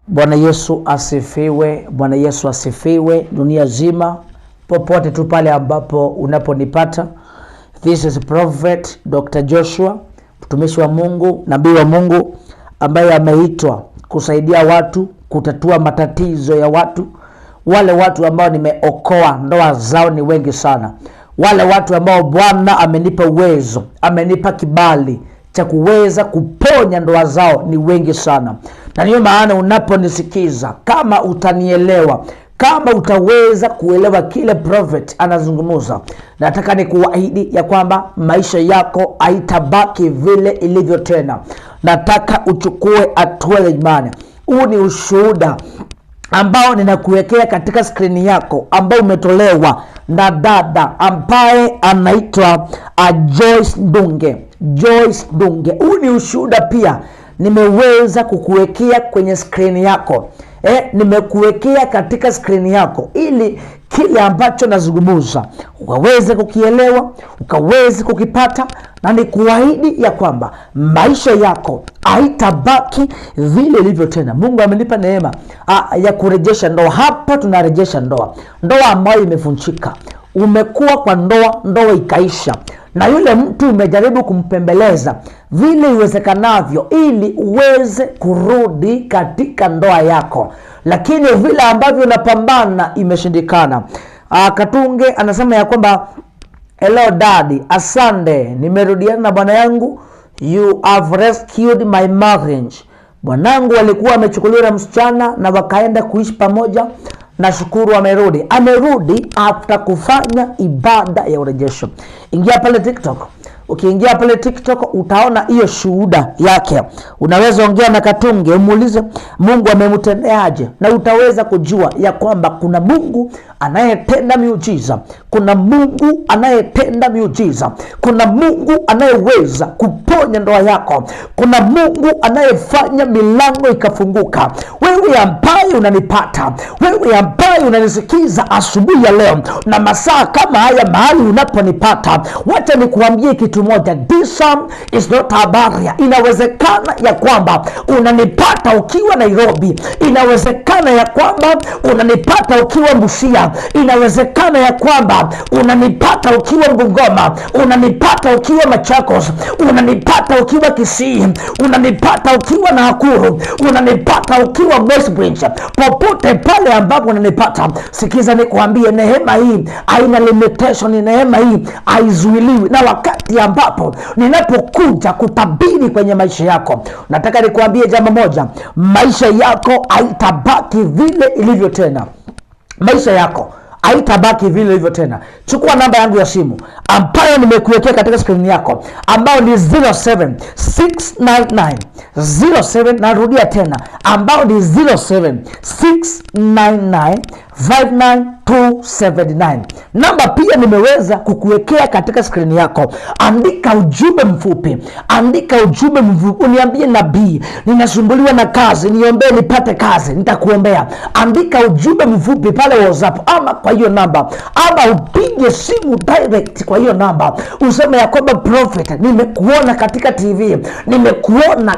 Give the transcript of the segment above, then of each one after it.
Bwana Yesu asifiwe, Bwana Yesu asifiwe dunia zima, popote tu pale ambapo unaponipata. This is Prophet Dr. Joshua, mtumishi wa Mungu, nabii wa Mungu ambaye ameitwa kusaidia watu, kutatua matatizo ya watu. Wale watu ambao nimeokoa ndoa zao ni wengi sana. Wale watu ambao Bwana amenipa uwezo, amenipa kibali cha kuweza kuponya ndoa zao ni wengi sana. Na ndiyo maana unaponisikiza, kama utanielewa, kama utaweza kuelewa kile prophet anazungumza, nataka nikuahidi ya kwamba maisha yako haitabaki vile ilivyo tena. Nataka uchukue hatua ya imani. Huu ni ushuhuda ambao ninakuwekea katika skrini yako, ambao umetolewa na dada ambaye anaitwa Joyce Ndunge. Joyce Ndunge. Huu ni ushuhuda pia nimeweza kukuwekea kwenye skrini yako. Nimekuwekea katika skrini yako ili kile ambacho nazungumza ukaweze kukielewa, ukaweze kukipata, na nikuahidi ya kwamba maisha yako haitabaki vile ilivyo tena. Mungu amenipa neema ya kurejesha ndoa. Hapa tunarejesha ndoa ambayo imevunjika. Umekuwa kwa ndoa ikaisha, na yule mtu umejaribu kumpembeleza vile iwezekanavyo ili uweze kurudi katika ndoa yako, lakini vile ambavyo unapambana imeshindikana. Katunge anasema ya kwamba hello daddy, asante, nimerudiana na bwana yangu. You have rescued my marriage. Bwanangu alikuwa amechukuliwa na msichana na wakaenda kuishi pamoja. Nashukuru amerudi after kufanya ibada ya urejesho. Ingia pale TikTok. Ukiingia pale TikTok utaona hiyo shuhuda yake. Unaweza ongea na Katunge, umuulize Mungu amemtendeaje, na utaweza kujua ya kwamba kuna Mungu anayetenda miujiza. Kuna Mungu anayetenda miujiza. Kuna Mungu anayeweza kuponya ndoa yako. Kuna Mungu anayefanya milango ikafunguka. Wewe ambaye unanipata, wewe ambaye unanisikiza asubuhi ya leo na masaa kama haya mahali unaponipata, wacha nikuambie kitu moja. This is not a barrier. Inawezekana ya kwamba unanipata ukiwa Nairobi. Inawezekana ya kwamba unanipata ukiwa Busia. Inawezekana ya kwamba unanipata ukiwa Bungoma. Unanipata ukiwa Machakos. Unanipata ukiwa Kisii. Unanipata ukiwa Nakuru. Unanipata ukiwa Westbridge. Popote pale ambapo unanipata, sikiza nikuambie, neema hii haina limitation. Neema hii haizuiliwi. Na wakati ambapo ninapokuja kutabiri kwenye maisha yako, nataka nikuambie jambo moja: maisha yako haitabaki vile ilivyo tena. Maisha yako haitabaki vile ilivyo tena. Chukua namba yangu ya simu ambayo nimekuwekea katika skrini yako, ambao ni 07 narudia tena, ambao ni 0769959279. Namba pia nimeweza kukuwekea katika skrini yako. Andika ujumbe mfupi. Uniambie, nabii, ninasumbuliwa na kazi, niombee nipate kazi, nitakuombea. Andika ujumbe mfupi pale WhatsApp ama kwa hiyo namba, ama upige simu direct kwa hiyo namba, useme ya kwamba prophet, nimekuona katika TV, nimekuona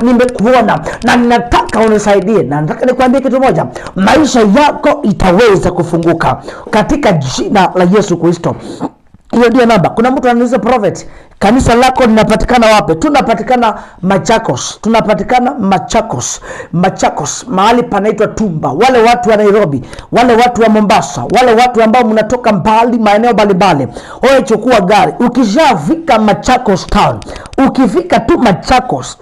na ninataka unisaidie. Na nataka nikwambie kitu moja: maisha yako itaweza kufunguka katika jina la Yesu Kristo. Hiyo ndio namba. Kuna mtu ananiuliza, prophet, kanisa lako linapatikana wapi? Tunapatikana Machakos. Machakos, mahali panaitwa Tumba. Wale watu wa Nairobi, wale watu wa Mombasa, wale watu ambao mnatoka mbali, maeneo mbalimbali, wewe chukua gari. Ukishafika Machakos town, ukifika tu Machakos,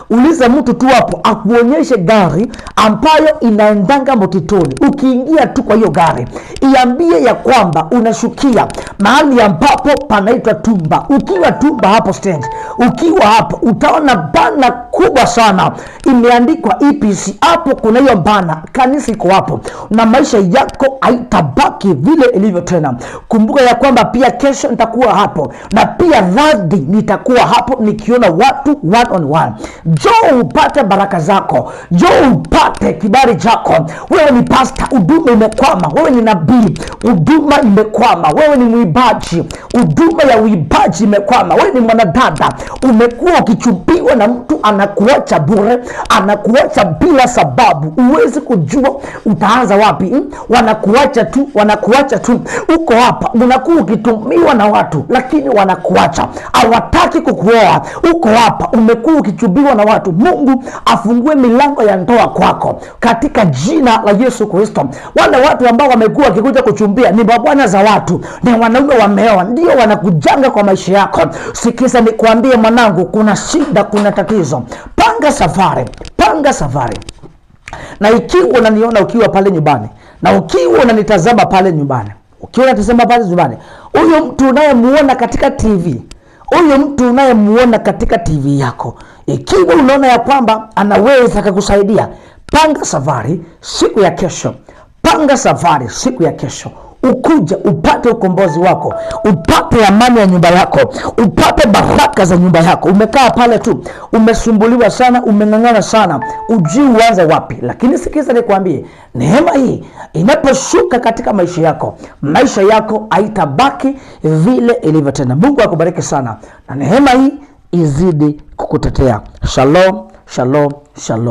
uliza mtu tu hapo akuonyeshe gari ambayo inaendanga motitoni. Ukiingia tu kwa hiyo gari, iambie ya kwamba unashukia mahali ambapo panaitwa Tumba. Ukiwa Tumba hapo stand, ukiwa hapo utaona bana kubwa sana imeandikwa EPC. Hapo kuna hiyo bana, kanisa iko hapo, na maisha yako haitabaki vile ilivyo tena. Kumbuka ya kwamba pia kesho nitakuwa hapo, na pia birthday nitakuwa hapo nikiona watu one on one. Njoo upate baraka zako, njoo upate kibali chako. Wewe ni pastor, huduma imekwama. Wewe ni nabii, huduma imekwama. Wewe ni mwimbaji, huduma ya uimbaji imekwama. Wewe ni mwanadada, umekuwa ukichupiwa na mtu anakuacha bure, anakuacha bila sababu, uwezi kujua utaanza wapi. Wanakuacha tu. Uko hapa unakuwa ukitumiwa na watu, lakini wanakuacha, hawataki kukuoa. Uko hapa umekuwa ukichubiwa na watu. Mungu afungue milango ya ndoa kwako katika jina la Yesu Kristo. Wale watu ambao wamekuwa wakikuja kuchumbia ni mabwana za watu, ni wanaume wameoa, ndio wanakujanga kwa maisha yako. Sikiza nikwambie mwanangu, kuna shida, kuna tatizo. Panga safari. Na ikiwa unaniona ukiwa pale nyumbani, na ukiwa unanitazama pale nyumbani, huyo mtu unayemuona katika TV, yako, ikiwa unaona ya kwamba anaweza kukusaidia, panga safari siku ya kesho. Ukuja upate ukombozi wako, upate amani ya nyumba yako, upate baraka za nyumba yako. Umekaa pale tu, umesumbuliwa sana, umeng'ang'ana sana, ujui uanze wapi. Lakini sikiza nikwambie, neema hii inaposhuka katika maisha yako haitabaki vile ilivyo tena. Mungu akubariki sana na neema hii izidi kukutetea. Shalom.